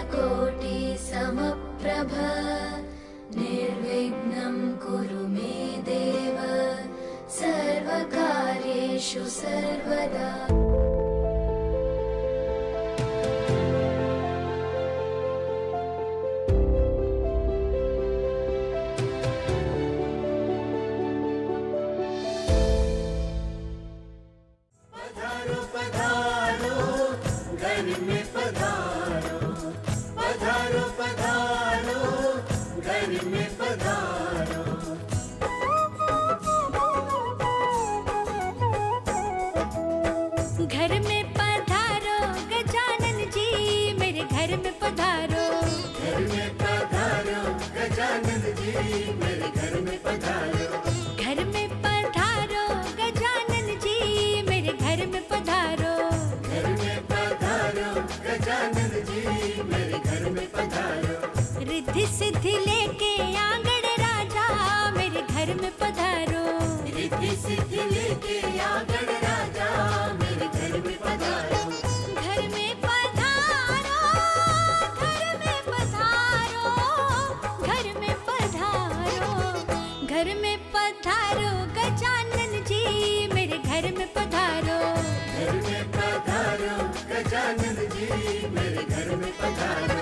सूर्यकोटि समप्रभ निर्विघ्नं कुरु मे देव सर्वकार्येषु सर्वदा। घर में पधारो गजानन जी मेरे घर में पधारो। घर में पधारो गजानन जी मेरे घर में पधारो। घर में पधारो गजानन जी मेरे घर में पधारो। घर में पधारो गजानन जी मेरे घर में पधारो। रिद्धि सिद्धि लेके आंगण राजा मेरे घर में पधारो। रिद्धि सिद्धि लेके आंगण राजा मेरे घर में पधारो। घर में पधारो घर में पधारो घर में पधारो। घर में पधारो गजानन जी मेरे घर में पधारो। घर में पधारो गजानन जी मेरे घर में पधारो।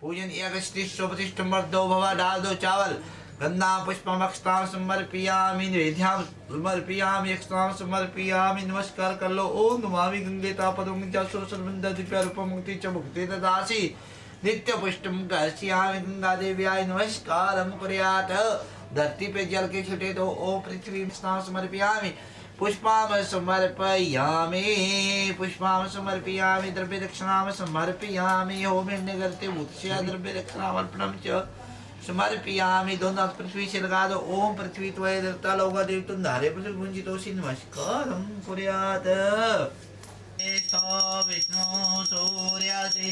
पूजन एकष्टिष्टोपतिष्ठ मर्दो भवा डाल दो चावल गंधा पुष्पम अक्षतां समर्पयामि निवेद्यां समर्पयामि अक्षतां समर्पयामि। नमस्कार कर लो। ओम नमामि गंगे तापदं जसुरसर्वंद दिव्य रूपं मुक्ति च मुक्ति ददासि नित्य पुष्टम कर्षयामि। गंगा देव्याय नमस्कारं कुर्यात्। धरती पे जल के छींटे दो। ओम पृथ्वी अक्षतां समर्पयामि पुष्पां समर्पयामि पुष्पां समर्पयामि द्रव्य दक्षिणां समर्पयामि। होम करते उत्स्य द्रव्य दक्षिणामर्पणं च समर्पयामि। दोनों हाथ पृथ्वी से लगा दो। ओम पृथ्वी त्वय देवता लोका देवतुं धारे पुरुष गुंजितोषि नमस्कारं कुर्यात्। विष्णु सूर्यासि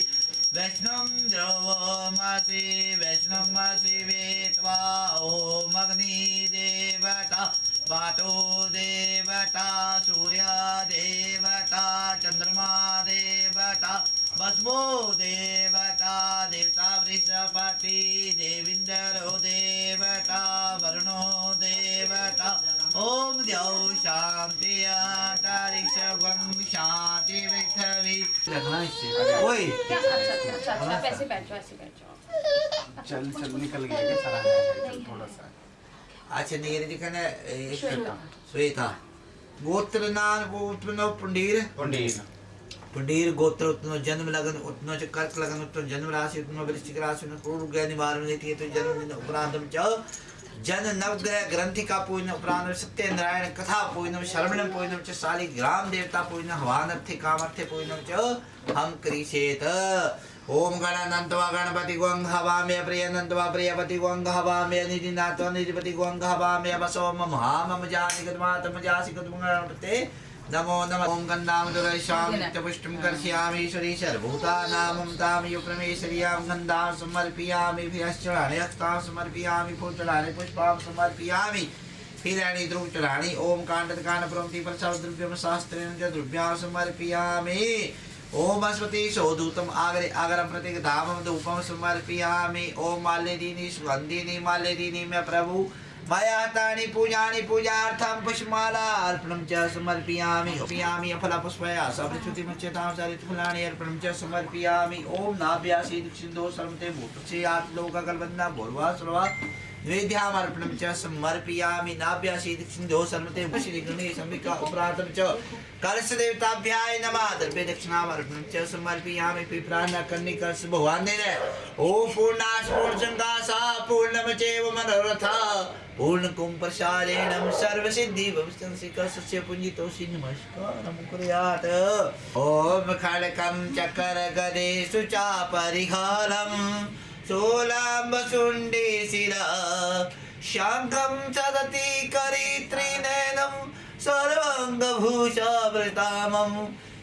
वैष्णव द्रवमासि वैष्णवमासि वेत्वा। ओम अग्नि देवता वातो देवता सूर्या देवता चंद्रमा देवता भस्मो देवता देवता वृषपति देवीन्द्रो देवता वरुणो देवता। ओम द्यौ शांति अंतरिक्षं शांति पृथ्वी। ओए अच्छा ऐसे बैठो ऐसे बैठो। चल निकल गया क्या सारा थोड़ा सा। अच्छा नहीं दिखने श्वेता गोत्र नाम उत्पन्न पुंडीर पुंडीर गोत्र उत्पन्न जन्म लगन उत्पन्न च कर्क लगन उत्पन्न जन्म राशि उत्पन्न वृश्चिक राशि में क्रूर ग्रह निवारण नीति तो जन्म दिन उपरांतम च जन नवग्रह ग्रंथि का पूजन उपरांत सत्यनारायण कथा पूजनम शरवणम पूजनम च शालिग्राम देवता पूजन हवान अर्थे काम अर्थे पूजनम च हम करिष्येत। ओम गणानंतवा गणपति गोंग हवामे प्रियनंतवा प्रियपति गोंग हवामे निधिनाथवा निधिपति गोंग हवामे वसो मम मम जानि गदमातम जासि गदमगणपते नमो नमः। ओम गंधाम दुर्गशाम नित्यपुष्टं कर्षयामि ईश्वरी सर्वभूतानां तां यो परमेश्वर्यां गंधां समर्पयामि भिरश्चराणि अक्षतां समर्पयामि फूलचराणि पुष्पां समर्पयामि हिरण्य ध्रुवचराणि। ओम कांडकान प्रमति प्रसाद द्रव्यम शास्त्रेण च द्रव्यां समर्पयामि। ओम अस्वती शोधूतम आगरे आगरम प्रतीक धामम धूपम समर्पयामि। ओम माल्यदीनि सुगंधिनी माल्यदीनि में प्रभु मया तानि पूजानि पूजार्थं पुष्पमाला अर्पणं च समर्पयामि। समर्पयामि फल पुष्पया सब्रच्युति मुच्यतां सरित फलानि अर्पणं च समर्पयामि। ओम नाभ्यासी दक्षिणो सर्वते भूतस्य आत्लोककल्पन्ना भूर्वा सर्वा निवेद्याम अर्पणं च समर्पयामि। नाभ्यासी दक्षिणो सर्वते श्री गणेश अंबिका उपराधं च कलश देवताभ्याय नमः। द्रव्य दक्षिणाम अर्पणं च समर्पयामि। प्रार्थना करने का भगवान ने ओम पूर्णास पूर्णंगासा पूर्णमचैव मनोरथा पूर्णकुं प्रसादेनं सर्वसिद्धि भविष्यन्ति कस्य पुंजितोषि नमस्कारं कुर्यात्। ओम खड्गं चक्रगदेषु चापरिहालं शूलाम्बशुण्डे शिरा शङ्खं सदति करित्रिनयनं सर्वाङ्गभूषावृतामं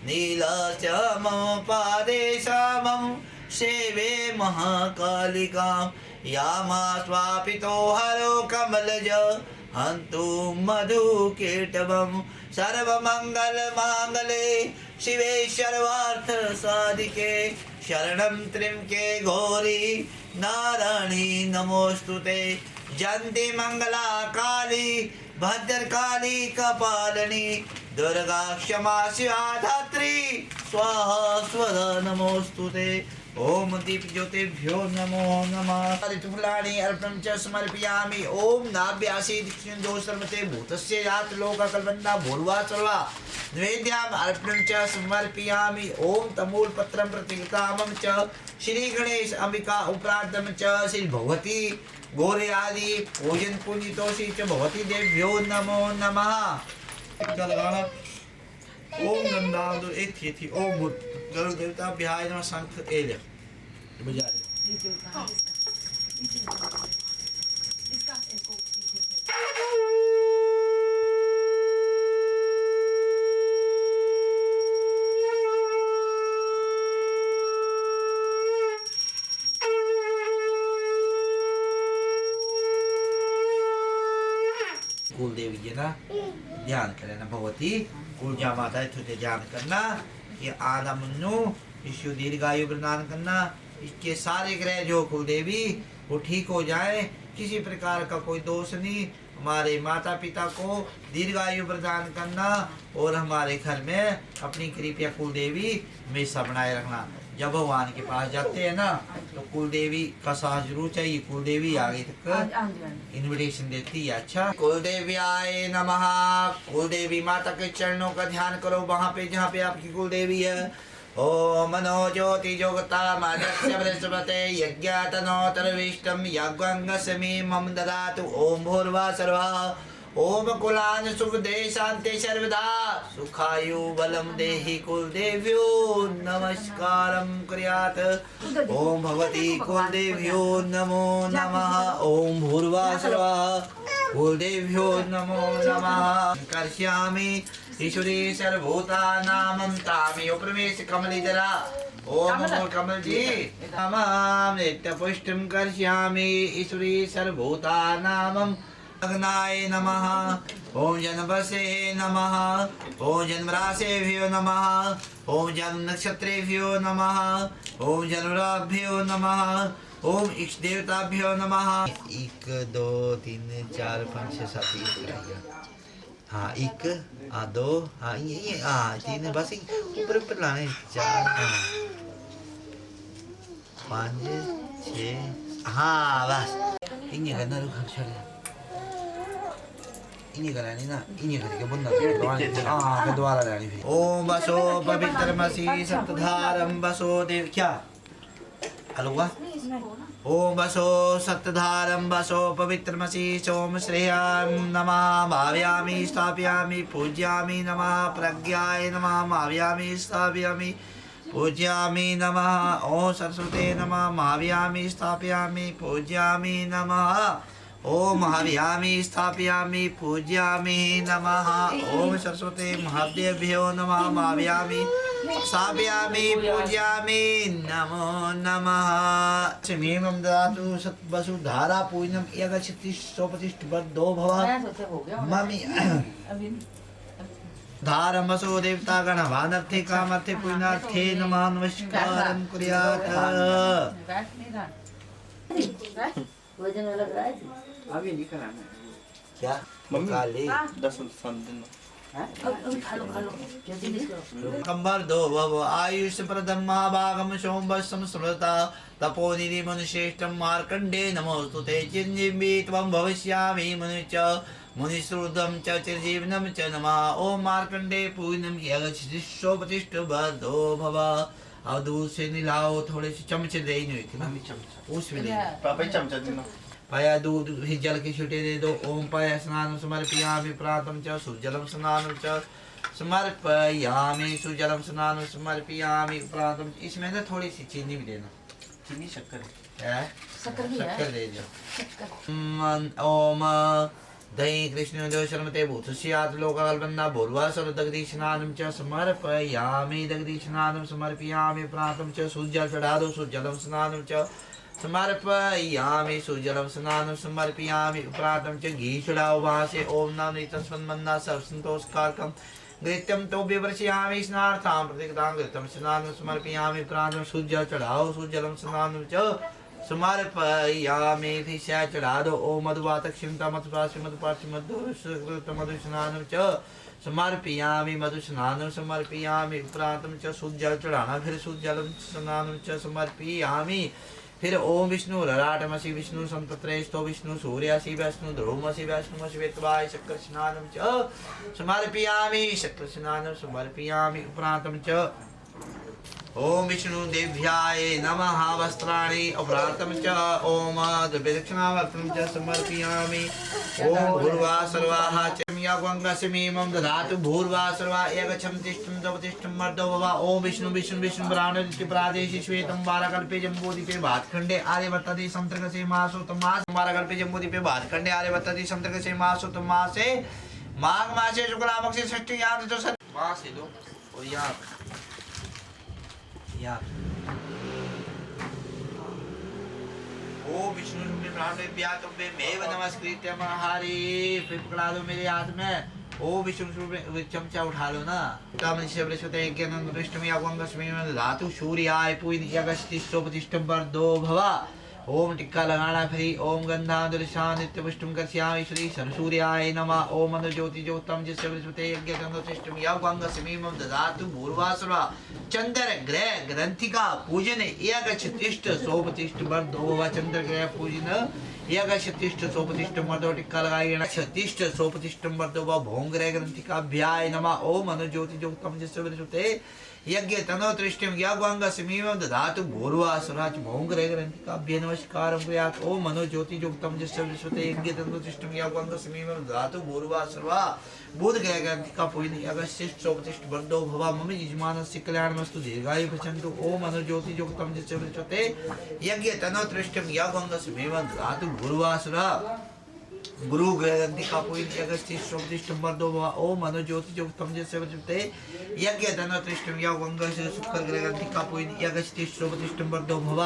नीलाश्यामं पादे श्यामं सेवे महाकालिकां यामा स्वापितो हरो कमलज हन्तु मधुकेटवं सर्वमङ्गलमाङ्गले शिवे सर्वार्थसाधिके शरणं त्र्यम्बके गौरी नारायणी नमोस्तुते जयन्ती मंगला काली भद्रकाली कपालिनी दुर्गा क्षमा शिवा धात्री स्वाहा स्वधा नमोस्तुते ओम दीप ज्योतिभ्यो नमो नमः ऋतुफलानि अर्पणं च समर्पयामि ओम नाभ्यासी दोषर्मते भूतस्य यात लोककल्पना भूर्वा सर्वा नैवेद्याम् अर्पणं च समर्पयामि ओम तमूलपत्रं प्रतिगतामं च श्री गणेश अंबिका उपराधं च श्री भगवती गौरी आदि पूजन पुनीतोषी च भगवती देव्यो नमो नमः लगाना ओम गंधाधु एथि ओम गरुड़ देवता बिहाय नमः शंख एले बजा दे कुल देवी जी ना ध्यान करें ना भगवती कुलजा माता तुझे ध्यान करना ये आधा मनु ईश्वर दीर्घायु प्रदान करना इसके सारे ग्रह जो कुलदेवी वो ठीक हो जाए किसी प्रकार का कोई दोष नहीं हमारे माता पिता को दीर्घायु प्रदान करना और हमारे घर में अपनी कृपया कुलदेवी हमेशा बनाए रखना जब भगवान के पास जाते हैं ना तो कुलदेवी का साथ जरूर चाहिए कुलदेवी आगे तक इनविटेशन देती है अच्छा कुलदेव्याय नमः कुलदेवी माता के चरणों का ध्यान करो वहाँ पे जहाँ पे आपकी कुलदेवी है ओम मनो ज्योति जोगता मादस्य बृहस्पते यज्ञातनोतरविष्टम यज्ञंगसमी मम ददातु ओम भूर्वा सर्वा ओम कुलान सुख दे शांति सर्वदा सुखायु बलम देहि कुलदेव्यो नमस्कारं कुर्यात् ओम भगवती कुलदेव्यो नमो नमः ओम भूर्वा सर्वा कुलदेव्यो नमो नमः कर्ष्यामि ईश्वरी सर्वभूतानां तामि प्रवेश कमलीधरा ओम कमल जी नमः नित्यपुष्टिं कर्ष्यामि ईश्वरी सर्वभूतानां अग्नाय नमः ओम जनवसे नमः ओम जन्मराशेभ्यो नमः ओम जन्म नक्षत्रेभ्यो नमः ओम जन्मराभ्यो नमः ओम इष्ट देवताभ्यो नमः 1 2 3 4 5 6 7 हाँ 1 2 हाँ ये 3 बस ऊपर ऊपर लाने 4 5 6 हाँ बस ini kan naruh kan ini kan ini na ini kan ke bunda kedua lah ni ओम बसो पवित्र मसी सप्तधारम बसो देव क्या हेलो हुआ ओम बसो सप्तधारम बसो पवित्र मसी सोम श्रेयाम नमः भावयामि स्थापयामि पूज्यामि नमः प्रज्ञाय नमः भावयामि स्थापयामि पूज्यामि नमः ओम सरस्वते नमः भावयामि स्थापयामि पूज्यामि नमः ओम हव्यामि स्थापयामि पूज्यामि नमः ओम सरस्वते महादेव्यो नमः भावयामि स्थापयामि पूज्यामि नमो नमः क्षमेमं ददातु सत्वसुधारा पूजनम् यगच्छति स्वप्रतिष्ठ बद्धो भव ममि धारं वसो देवता गणवानर्थे कामर्थे पुण्यार्थे नमः नमस्कारं कुर्यात् वजन वाला कराए थे अभी नहीं कराना है क्या काली 10 दिन कंबर दो भव आयुष प्रदम महाभागम सोमवत्सम स्मृता तपोनिधि मनुश्रेष्ठम मार्कंडे नमोस्तुते चिरंजीवी त्वं भविष्यामि मनुष्य मुनिश्रुतम च चिरजीवनम च नमः ओम मार्कंडे पूर्णम यगच्छति स्वप्रतिष्ठ बद्धो भव अब दूध से मिलाओ थोड़े से चमचे दे नहीं थी ना उसमें दे पापा ही चमचा देना पाया दूध ही जल के छुटे दे दो ओम पाया स्नानं समर्पयामि प्रातम च सुजलम स्नानं च समर्पयामि सुजलम स्नानं समर्पयामि प्रातम इसमें ना थोड़ी सी चीनी भी देना चीनी शक्कर है शक्कर भी है शक्कर दे दो ओम दही कृष्ण शर्मते भूतस्यात् लोककल्पना भूर्वा सर्वदग्धि स्नानं च समर्पयामि दग्धि स्नानं समर्पयामि प्रातम च सुजल चढ़ा दो सुजलम स्नानं च समर्पयामि सुजलं स्नानं समर्पयामि उपरातं च घी चढ़ाओ वहाँ से ओम नमः तस्मन्मन्ना सर्वसंतोषकारकं घृत्यं तो विवर्षयामि स्नार्थां प्रतिगतां घृतं स्नानं समर्पयामि उपरातं सुजल चढ़ाओ सुजलं स्नानं च समर्पयामि भिषा चढ़ा दो ओम मधुवात क्षिमता मधुपाशी मधुपाशी मधु स्नानं च समर्पयामि मधु स्नानं समर्पयामि उपरांतं च सुजल चढ़ाना फिर सुजलं स्नानं च समर्पयामि फिर ओम विष्णु ललाटमसि विष्णु संतत्रेस्तो विष्णु सूर्यासि विष्णु ध्रुवमसि विष्णुमसि वेत्वाय शक्र स्नानं च समर्पयामि शक्र स्नानं समर्पयामि उपरांतं च ओम विष्णु देव्याय नमः वस्त्राणि अपरातं च ओम दक्षिणावर्तनं च समर्पयामि ओम भूर्वा सर्वाः चम्यागंगसमीमं दधातु भूर्वा सर्वा एकछं तिष्ठं दवतिष्ठं मर्दो भव ओम विष्णु विष्णु विष्णु ब्राह्मणस्य प्रादेशि श्वेतं वारकल्पे जम्बूदीपे भातखण्डे आर्यवर्तते संतर्कसे मासोत्तम मास वारकल्पे जम्बूदीपे भातखण्डे आर्यवर्तते संतर्कसे मासोत्तम मासे माघ मासे शुक्लापक्षे षष्ठ्यां च मासे दो और यहाँ ओ विष्णु ब्राह्मणे व्यातुम्बे मेव नमस्कृत्य महारी फिर पकड़ा दो मेरे हाथ में ओ विष्णु चमचा उठा लो ना तम से बृहस्पति ज्ञानं दृष्टमि अवंगस्मि धातु सूर्याय पूजि अगस्ति सोपतिष्ठं वर्धो भवा ओम टिक्का लगाना फिर ओम गंधांधुलिशान नित्य पुष्टम कर्ष्यामि श्री सरसूर्याय नमः ओम मनु ज्योति ज्योतम जिससे बृहस्पति यज्ञ तंदुष्टम यवंगसमीमं ददातु भूर्वासुरा चंद्र ग्रह ग्रंथिका पूजन यगच्छतिष्ठ सोपतिष्ठ वर्धो भव चंद्र ग्रह पूजन यगच्छतिष्ठ सोपतिष्ठ वर्धो टिक्का लगाएगा छतिष्ठ सोपतिष्ठ वर्धो भव भोंग ग्रह ग्रंथिकाभ्याय नमः ओम मनु ज्योति ज्योतम जिससे बृहस्पति यज्ञ तनो तृष्टिम यज्ञांगसमीमं दधातु भूर्वासुराच भोंगरे ग्रंथिकाभ्य नमस्कारं कुर्यात् ओम मनो ज्योति युक्तं यस्य विश्वते यज्ञ तनो तृष्टिम यज्ञांगसमीमं दधातु भूर्वासुरा बुध ग्रह ग्रंथिका पूजन यगश्चिष्ट सोपतिष्ठ वर्धो भव मम यजमानस्य कल्याणमस्तु दीर्घायु पचन्तु ओम मनो ज्योति युक्तं यस्य विश्वते यज्ञ तनो तृष्टिम यज्ञांगसमीमं दधातु भूर्वासुरा गुरु ग्रंथिका पूजन अगस्त्य सोपतिष्ठ वर्धो भव ओम मनो ज्योति ज्योतम जैसे बचते यज्ञ धनो तृष्टम यज्ञ शुक्र ग्रंथिका पूजन अगस्त्य सोपतिष्ठ वर्धो भव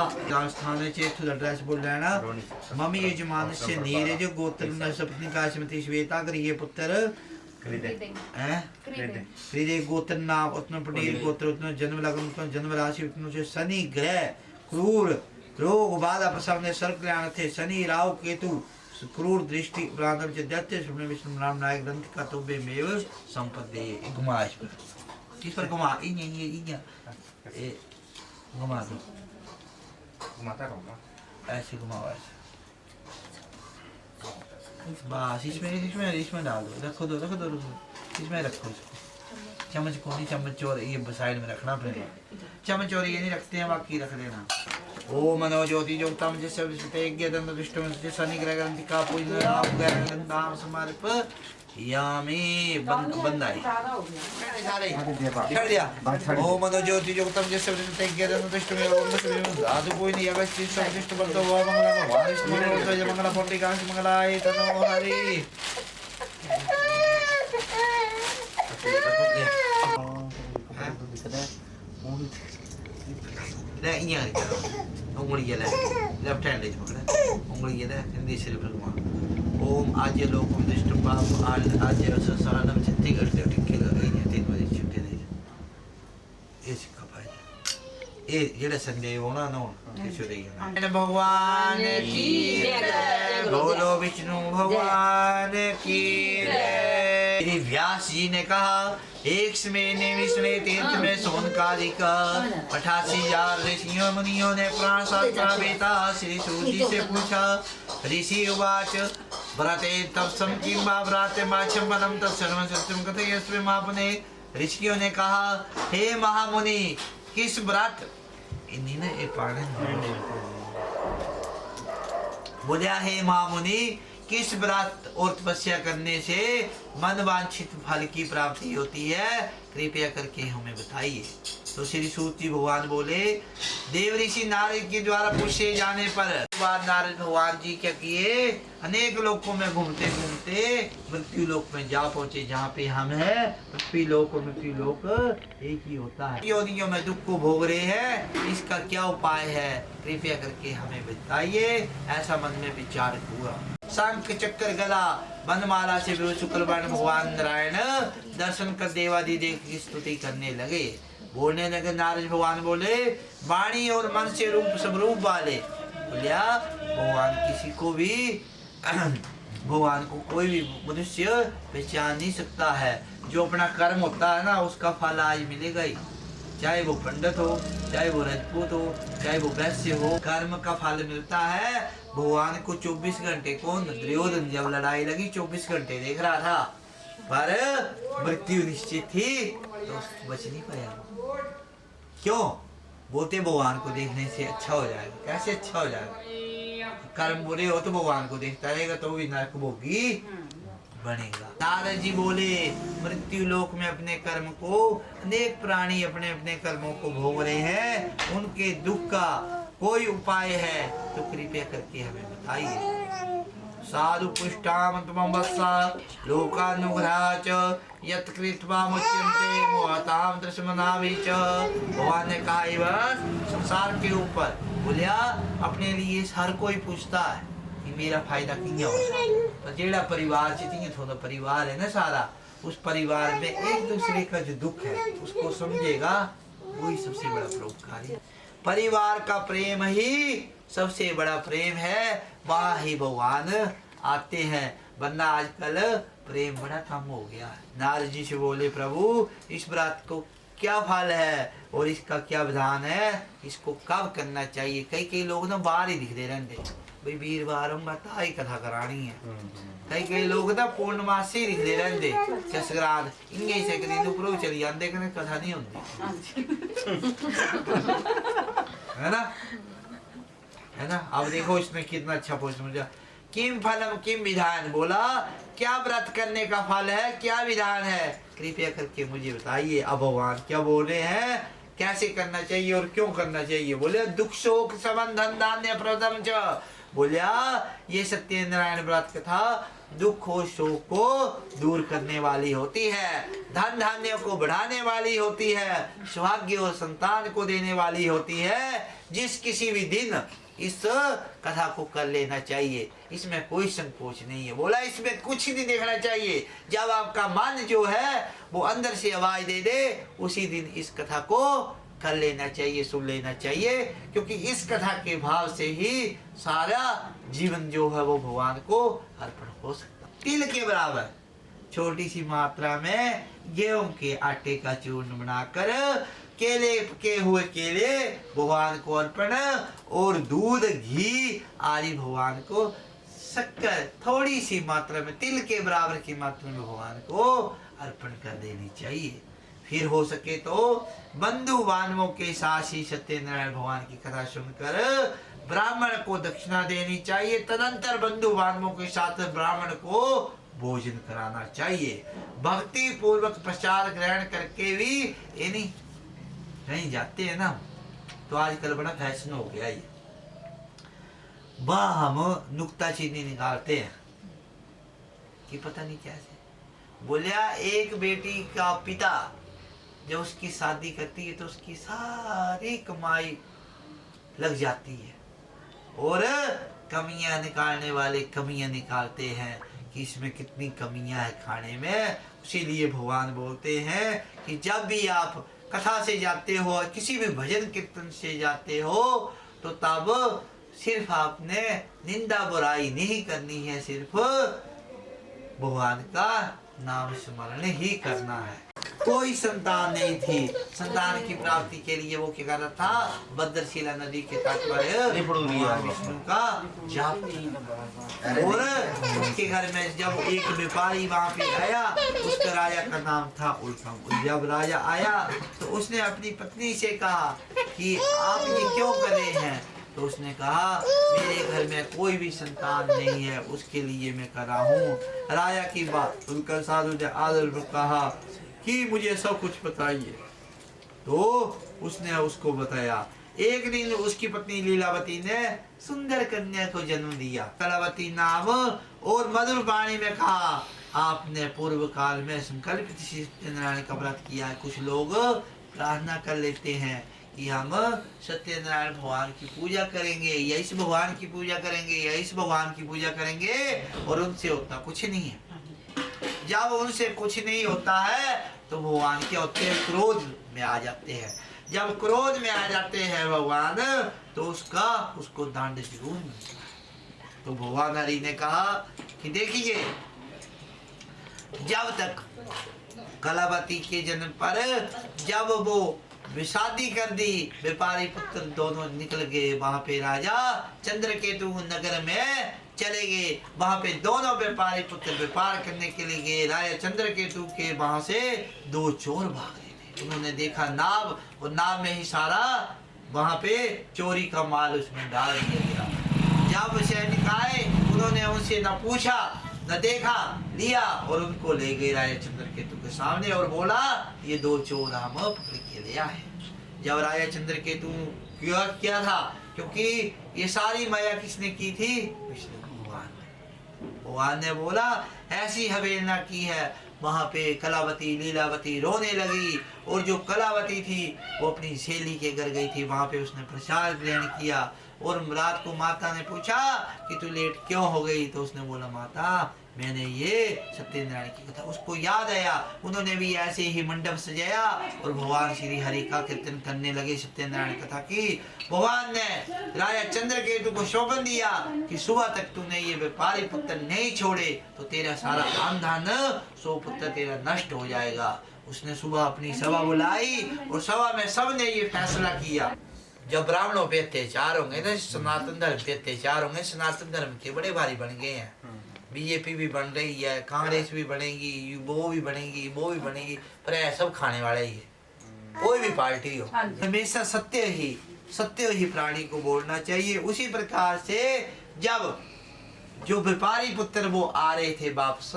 स्थान चेतु एड्रेस बोल रहा है ना मम्मी यजमान से नीरज गोत्र सपत्नी काश्मती श्वेता गृह पुत्र क्रीडे गोत्र नाम उतना पटेल गोत्र उतना जन्म लगन उतना जन्म राशि उतना से शनि ग्रह क्रूर रोग बाधा प्रसव ने सर्व कल्याण थे शनि राहु केतु क्रूर दृष्टि प्रांतम च दैत्य सुब्रह्मण्य विष्णु राम नायक ग्रंथ का तोबे मेव संपदे घुमा इस पर घुमा ये घुमा दो घुमाता रहूँगा ऐसे घुमाओ ऐसे बस इसमें डाल दो रखो दो इसमें रखो इसको चम्मच को नहीं चम्मच और ये साइड में रखना अपने चम्मच और ये नहीं रखते हैं बाकी रख देना ओम मनो ज्योति ज्योतम जिससे विष्णु यज्ञ दंड दृष्टि में शनि ग्रह ग्रंथिका पूजन नाम ग्रह नाम समर्प यामी बंद आई छोड़ दिया ओम मनो ज्योति ज्योतम जिससे विष्णु यज्ञ दंड दृष्टि में ओम विष्णु धातु कोई नहीं अगस्त्य सर्वश्रेष्ठ बंदो हुआ मंगला भगवान विष्णु मंगल जय मंगला पुंडरीकाक्ष मंगलाय तनो हरि ले इन्हें करो उंगली ये ले लेफ्ट हैंड ले पकड़े उंगली ये ले हिंदी सिर पर घुमा ओम आज लोकम दृष्ट पाप आज संसारम चित्ती करते टिक्के लगे ये 3 बजे छुट्टी दे ये सिक्का भाई ये जेड़ा संडे होना नो किसी देगी भगवान की जय बोलो विष्णु भगवान की जय व्यास जी ने कहा एक महीने विष्णु तीर्थ में सोनकालिक 88,000 ऋषियों मुनियों ने प्राण शास्त्र वेता श्री सूर्य जी से पूछा ऋषि उवाच व्रते तपसम किं वा व्रते माचम बलम तत्सर्वं सत्यं कथयस्व मापने ऋषियों ने कहा हे महामुनि किस व्रत इन्हीं ने एक पाने बोलिया हे महामुनि किस व्रत और तपस्या करने से मन वांछित फल की प्राप्ति होती है कृपया करके हमें बताइए। तो श्री सूत जी भगवान बोले, देव ऋषि नारद के द्वारा पूछे जाने पर बाद नारद भगवान जी क्या किए, अनेक लोकों में घूमते घूमते मृत्यु लोक में जा पहुंचे, जहाँ पे हम हैं। पृथ्वी लोक और मृत्यु लोक एक ही होता है। योनियों में दुख को भोग रहे हैं, इसका क्या उपाय है, कृपया करके हमें बताइए। ऐसा मन में विचार हुआ। शंख चक्र गदा वनमाला से शुक्रवर्ण भगवान नारायण दर्शन कर देवादिदेव की स्तुति करने लगे। बोलने लगे नारद भगवान बोले, वाणी और मन से रूप सब रूप वाले। बोलिया भगवान किसी को भी भगवान को कोई भी मनुष्य पहचान नहीं सकता है। जो अपना कर्म होता है ना, उसका फल आज मिलेगा ही। चाहे वो पंडित हो, चाहे वो राजपूत हो, चाहे वो वैश्य हो, कर्म का फल मिलता है। भगवान को 24 घंटे, कौन दुर्योधन जब लड़ाई लगी 24 घंटे देख रहा था, पर मृत्यु निश्चित थी तो बच नहीं पाया। क्यों? बोलते भगवान को देखने से अच्छा हो जाएगा। कैसे अच्छा हो जाएगा? कर्म बुरे हो तो भगवान को देखता रहेगा तो भी नरक भोगी बनेगा। नारद जी बोले, मृत्यु लोक में अपने कर्म को अनेक प्राणी अपने अपने कर्मों को भोग रहे हैं, उनके दुख का कोई उपाय है तो कृपया करके हमें बताइए। साधु पुष्टाम त्वं वत्सा लोकानुग्रहा च यत् कृत्वा मुच्यन्ते मोहताम दृश्मनाभि च। भगवान ने कहा, ये बस संसार के ऊपर बोलिया अपने लिए हर कोई पूछता है कि मेरा फायदा किया हो। तो जेड़ा परिवार चाहिए, थोड़ा परिवार है ना सारा, उस परिवार में एक दूसरे का जो दुख है उसको समझेगा, वही सबसे बड़ा परोपकारी। परिवार का प्रेम ही सबसे बड़ा प्रेम है, वहाँ ही भगवान आते हैं, वरना आजकल प्रेम बड़ा कम हो गया है। नारद जी से बोले, प्रभु इस व्रत को क्या फल है और इसका क्या विधान है, इसको कब करना चाहिए। कई कई लोग ना बाहर ही दिखते रहते, भाई वीरवार हम बता ही कथा करानी है। कई कई लोग ना पूर्णमासी दिखते रहते, संक्रांत इनके से दिन ऊपर चली जाते, कथा नहीं होती है ना, है ना। अब देखो इसमें कितना अच्छा प्रश्न मुझे, किम फलम किम विधान, बोला क्या व्रत करने का फल है, क्या विधान है, कृपया करके मुझे बताइए। अब भगवान क्या बोल रहे हैं, कैसे करना चाहिए और क्यों करना चाहिए। बोले दुख शोक संबंधन धान्य प्रदम च। बोलिया ये सत्यनारायण व्रत कथा दुख और शोक को दूर करने वाली होती है, धन धान्य को बढ़ाने वाली होती है, सौभाग्य और संतान को देने वाली होती है। जिस किसी भी दिन इस कथा को कर लेना चाहिए, इसमें कोई संकोच नहीं है। बोला इसमें कुछ नहीं देखना चाहिए, जब आपका मन जो है वो अंदर से आवाज दे दे, उसी दिन इस कथा को कर लेना चाहिए, सुन लेना चाहिए, क्योंकि इस कथा के भाव से ही सारा जीवन जो है वो भगवान को अर्पण हो सकता है। तिल के बराबर छोटी सी मात्रा में गेहूं के आटे का चूर्ण बनाकर केले पके हुए केले भगवान को अर्पण, और दूध घी आदि भगवान को, शक्कर थोड़ी सी मात्रा में तिल के बराबर की मात्रा में भगवान को अर्पण कर देनी चाहिए। फिर हो सके तो बंधु बांधवों के साथ ही सत्यनारायण भगवान की कथा सुनकर ब्राह्मण को दक्षिणा देनी चाहिए। तदंतर बंधु बांधवों के साथ ब्राह्मण को भोजन कराना चाहिए। भक्ति पूर्वक प्रसाद ग्रहण करके भी यानी कहीं जाते हैं ना, तो आजकल बड़ा फैशन हो गया ये, वह हम नुक्ता चीनी निकालते हैं कि पता नहीं क्या से। बोलिया एक बेटी का पिता जब उसकी शादी करती है तो उसकी सारी कमाई लग जाती है, और कमियां निकालने वाले कमियां निकालते हैं कि इसमें कितनी कमियां है खाने में। इसीलिए भगवान बोलते हैं कि जब भी आप कथा से जाते हो, किसी भी भजन कीर्तन से जाते हो, तो तब सिर्फ आपने निंदा बुराई नहीं करनी है, सिर्फ भगवान का नाम स्मरण ही करना है। कोई संतान नहीं थी, संतान की प्राप्ति के लिए वो क्या कर रहा था, भद्रशिला नदी के तट पर भगवान विष्णु का जाप, और उसके घर में जब एक व्यापारी वहाँ पे आया, उसका राजा का नाम था उल्फम। जब राजा आया तो उसने अपनी पत्नी से कहा कि आप ये क्यों कर रहे हैं, तो उसने कहा मेरे घर में कोई भी संतान नहीं है, उसके लिए मैं कर रहा हूँ। राजा की बात सुनकर साधु ने आदर में कहा कि मुझे सब कुछ बताइए। तो उसने उसको बताया। एक दिन उसकी पत्नी लीलावती ने सुंदर कन्या को जन्म दिया, कलावती नाम, और मधुर वाणी में कहा, आपने पूर्व काल में संकल्पित सत्यनारायण का व्रत किया है। कुछ लोग प्रार्थना कर लेते हैं कि हम सत्यनारायण भगवान की पूजा करेंगे, या इस भगवान की पूजा करेंगे, या इस भगवान की पूजा करेंगे, और उनसे होता कुछ नहीं है। जब उनसे कुछ नहीं होता है तो भगवान क्या होते हैं, क्रोध में आ जाते हैं। जब क्रोध में आ जाते हैं भगवान, तो उसको दंड जरूर मिलता है। तो भगवान हरि ने कहा कि देखिए, जब तक कलावती के जन्म पर जब वो शादी कर दी, व्यापारी पुत्र दोनों निकल गए, वहां पे राजा चंद्रकेतु नगर में चले गए। वहां पे दोनों व्यापारी पुत्र व्यापार करने के लिए गए। राजा चंद्रकेतु के वहां से दो चोर भाग रहे थे। उन्होंने देखा नाव, और नाव में ही सारा वहां पे चोरी का माल उसमें डाल दिया गया। जब सैनिक आए, उन्होंने उनसे न पूछा न देखा, लिया और उनको ले गए राजा चंद्रकेतु के सामने और बोला, ये दो चोर हम पकड़ के ले आए। जब राजा चंद्रकेतु क्या था, क्योंकि ये सारी माया किसने की थी, विष्णु भगवान ने। भगवान ने बोला ऐसी अवहेलना की है। वहां पे कलावती लीलावती रोने लगी, और जो कलावती थी वो अपनी सहेली के घर गई थी। वहां पे उसने प्रसाद ग्रहण किया, और रात को माता ने पूछा कि तू लेट क्यों हो गई, तो उसने बोला, माता मैंने ये सत्यनारायण की कथा, उसको याद आया। उन्होंने भी ऐसे ही मंडप सजाया और भगवान श्री हरि का कीर्तन करने लगे सत्यनारायण कथा की। भगवान ने राजा चंद्रकेतु को शोभन दिया कि सुबह तक तूने ये व्यापारी पुत्र नहीं छोड़े तो तेरा सारा आन धन, 100 पुत्र तेरा नष्ट हो जाएगा। उसने सुबह अपनी सभा बुलाई, और सभा में सबने ये फैसला किया, जब ब्राह्मणों पे अत्याचार होंगे ना, सनातन धर्म पे अत्याचार होंगे, सनातन धर्म के बड़े भारी बन गए हैं। बीजेपी भी बन रही है, कांग्रेस भी बनेगी, वो भी बनेगी, वो भी बनेगी, पर ये सब खाने वाले ही है। कोई भी पार्टी हो, हमेशा सत्य ही प्राणी को बोलना चाहिए। उसी प्रकार से जब जो व्यापारी पुत्र वो आ रहे थे वापस,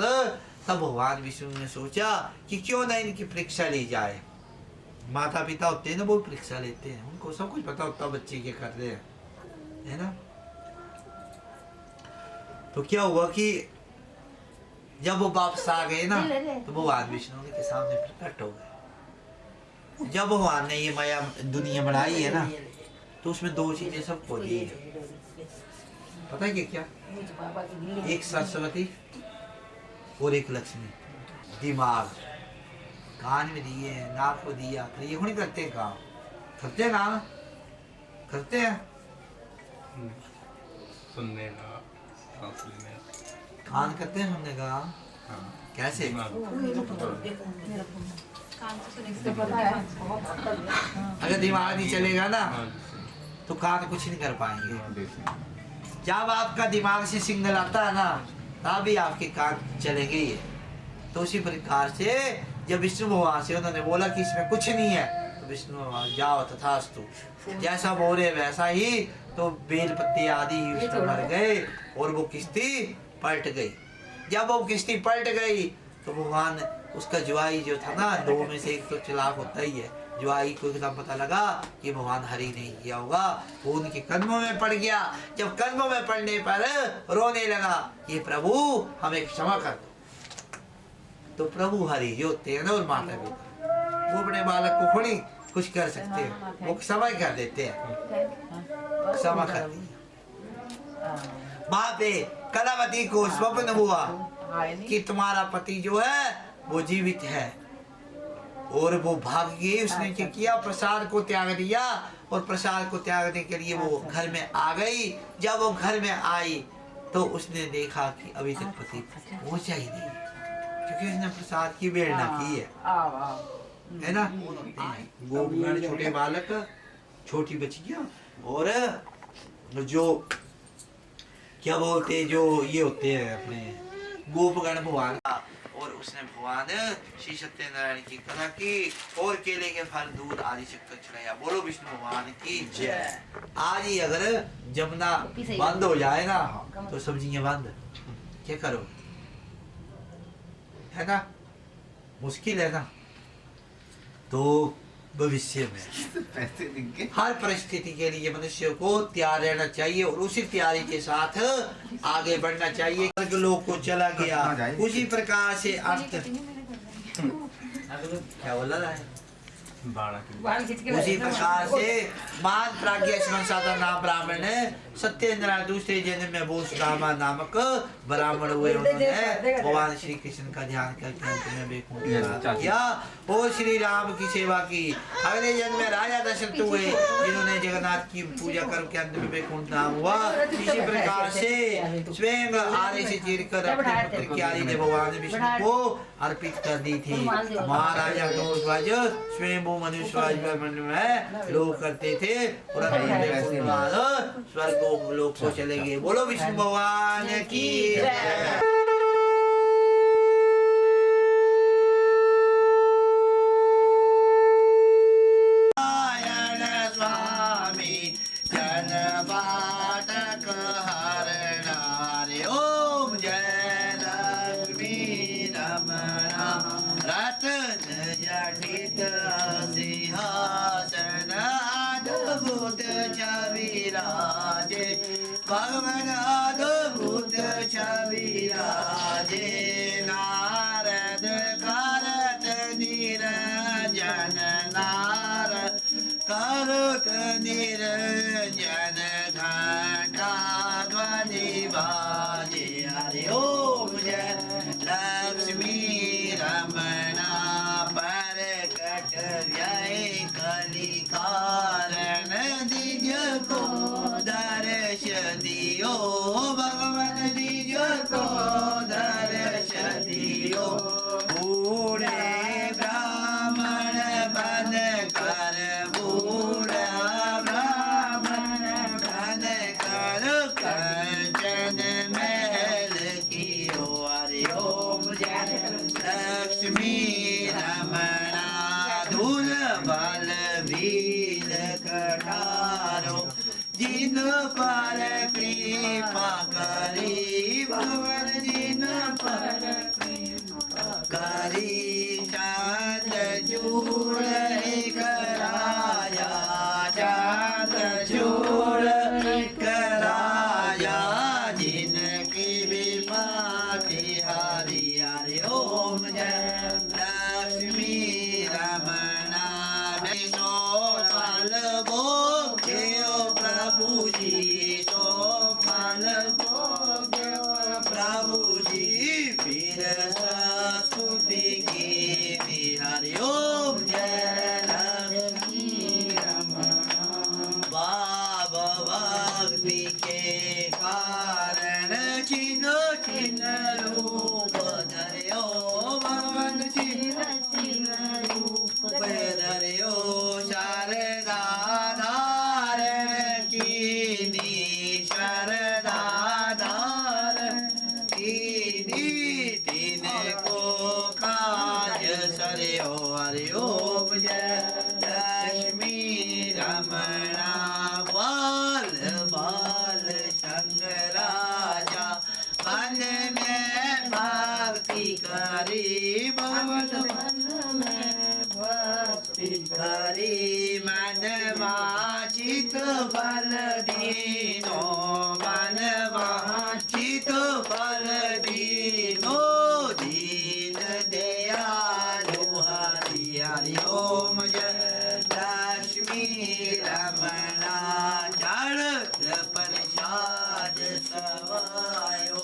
तब भगवान विष्णु ने सोचा कि क्यों ना इनकी परीक्षा ली जाए। माता पिता होते हैं ना, वो परीक्षा लेते हैं, उनको सब कुछ पता होता बच्चे क्या कर रहे हैं, है ना। तो क्या हुआ कि जब वो वापस आ गए ना, तो भगवान विष्णु के सामने प्रकट हो गए। जब भगवान ने ये माया दुनिया बनाई है ना, तो उसमें दो चीजें सबको दी है, पता है क्या? एक सरस्वती और एक लक्ष्मी। दिमाग कान में दिए, नाक को दिया, पर ये नहीं करते काम, करते ना, करते हैं सुनने का, सांस लेने, कान करते हैं सुनने का। कैसे? अगर दिमाग नहीं चलेगा ना तो कान कुछ नहीं कर पाएंगे। जब आपका दिमाग से सिग्नल आता है ना, तभी आपके कान चलेंगे ही। तो उसी प्रकार से जब विष्णु भगवान से उन्होंने बोला कि इसमें कुछ नहीं है, तो विष्णु भगवान जाओ तथास्तु, जैसा बोले वैसा ही। तो बेल पत्ते आदि ही उसमें मर गए और वो किश्ती पलट गई। जब वो किश्ती पलट गई तो भगवान, उसका जुआई जो था ना, दो में से एक तो चालाक होता ही है, जुआई को एकदम पता लगा कि भगवान हरि नहीं किया होगा, वो उनके कदमों में पड़ गया। जब कदमों में पड़ने पर रोने लगा कि प्रभु हमें क्षमा कर दो। तो प्रभु हरि जो होते हैं ना, और माता पिता, वो अपने बालक को थोड़ी कुछ कर सकते हैं, वो क्षमा कर देते हैं, क्षमा कर दी। वहां पे कलावती को स्वप्न हुआ कि तुम्हारा पति जो है वो जीवित है, और वो भाग गई। उसने क्या किया, प्रसाद को त्याग दिया, और प्रसाद को त्यागने के लिए वो घर में आ गई। जब वो घर में आई तो उसने देखा कि अभी तक पति पहुंचा ही नहीं, क्योंकि उसने प्रसाद की वेड़ना की है ना। गोपगण, छोटे बालक, छोटी बच्चियां, और जो क्या बोलते, जो ये होते हैं अपने गोपगण भगवान का। और उसने भगवान श्री सत्यनारायण की कथा की, और केले के फल, दूध आदि शक्कर चढ़ाया। बोलो विष्णु भगवान की जय। आज ही अगर जमुना बंद हो जाए ना, तो सब्जियां बंद, क्या करो, है ना, मुश्किल है ना। तो भविष्य में। पैसे दिख गए। हर परिस्थिति के लिए मनुष्य को तैयार रहना चाहिए और उसी तैयारी के साथ आगे बढ़ना चाहिए। लोग को चला गया उसी प्रकार से अर्थ क्या बोला रहा है उसी प्रकार से मान प्राज्ञ साधा नाम ब्राह्मण सत्येंद्र दूसरे जन्म में भूष रामा नामक ब्राह्मण हुए। उन्होंने भगवान श्री कृष्ण का ध्यान करके अंत में वैकुंठ किया और श्री राम की सेवा की। अगले जन्म में राजा दशरथ हुए जिन्होंने जगन्नाथ की पूजा करके अंत में वैकुंठ धाम हुआ। इसी प्रकार से स्वयं आरे से चीरकर अपने पुत्र की आरी ने भगवान विष्णु को अर्पित कर दी थी। महाराजा ध्वज स्वयं मनुष्य में लोग करते थे और स्वर्ग लोग को चले गए। बोलो विष्णु भगवान की जय। स्वामी जन बाटक हरणारे ओम जय लक्ष्मी रमणा रतन जटित सिंहासन अद्भुत छविराजे भगवान अद्भुत छविराजे नारद करत निरंजन नारद करत निरंजन घंटा ध्वनि बाजे हरि ओम जय लक्ष्मी रमणा परकट व्यय कलि कारण दिज को दर्श दियो भगवान दिज को दर्श दियो। बूढ़े ब्राह्मण बन कर बूढ़ा ब्राह्मण बन कर कंचन महल कियो हरि ओम जय लक्ष्मी रमणा धूल बल वीर कटारो जिन पर कृपा करी भगवान जिन पर कृपा करी चांद चूड़ कराया चांद चूड़ कराया जिनकी विपाति हरि हरि ओम जय लक्ष्मी रमणा सोपाल भोगे प्रभु जी सोपाल भोगे प्रभु जी फिर स्तुति की हरि ओम जय लक्ष्मी रमणा। बाबा भक्ति के कारण छिन्न छिन्न रूप धर्यो भगवान छिन्न रूप धर्यो शारदा धारण कीनी शारदा धारण कीनी तीन को काज सरयो हरि ओम जय लक्ष्मी रमणा। बाल बाल संग राजा मन में भक्ति करी भगवत मन में भक्ति करी मन वाचित बल दीनो मन वाचित बल दीनो दीन दयालु हरि हरि ओम जय लक्ष्मी रमणा। जड़ प्रसाद सवायो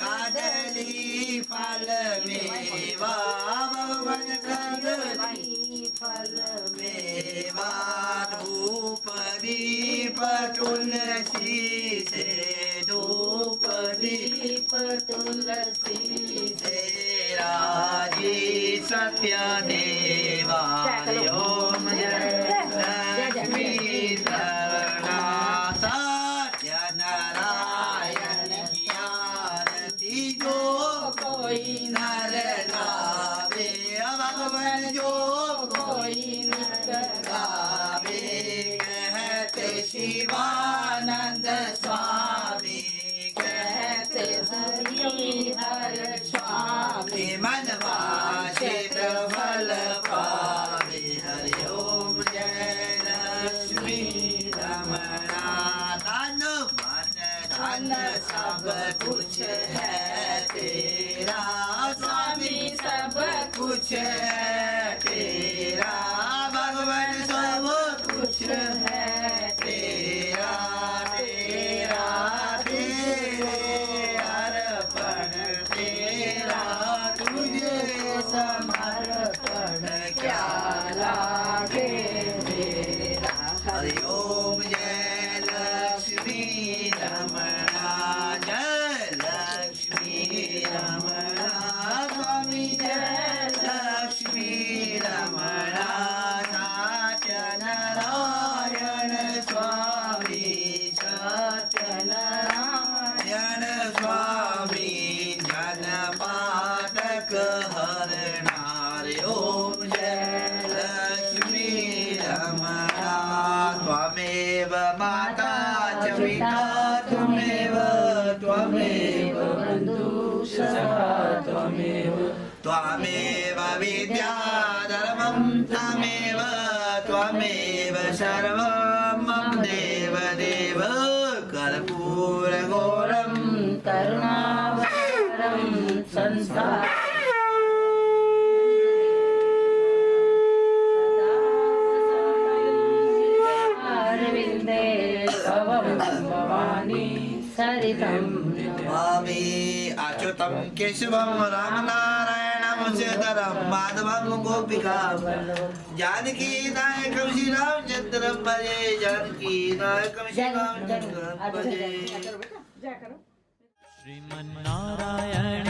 कादली फल मेवा भगवान कादली फल मेवा धूप दीप तुलसी से धूप दीप तुलसी से राजी सत्य देवा हरि ओम जय लक्ष्मी रमणा। सत्य नारायण की आरती जो कोई नर गावे भगवान जो कोई नर गावे कहते शिवानंद स्वामी कहते हरिहर स्वामी मन वांछित फल पावे हरि ओम कुछ है तेरा, भगवान सब कुछ है तेरा, तेरा तेरे अर्पण तेरा, तुझे समर्पण क्या लागे मेरा। हरि ओम जय लक्ष्मी रमणा, जय लक्ष्मी रमणा, स्वामी जय लक्ष्मी रमणा, सत्यनारायण स्वामी, सत्यनारायण स्वामी, जनपातक हरणारे। ओम जय लक्ष्मी रमणा, त्वमेव माता च पिता त्वमेव, त्वमेव बन्धुः सखा त्वमेव, त्वमेव विद्या धर्मं त्वमेव, त्वमेव सर्वं मम देव देव। कर्पूरगौरं करुणावतारं संसार अरविन्दे भवं भवानी सरितं स्वामी अच्युतं केशवं रामनारायणं सीताराम माधवं गोपिका, जानकी नायकं श्री रामचन्द्रं भजे, जानकी नायकं श्री रामचन्द्रं भजे। श्रीमन्नारायण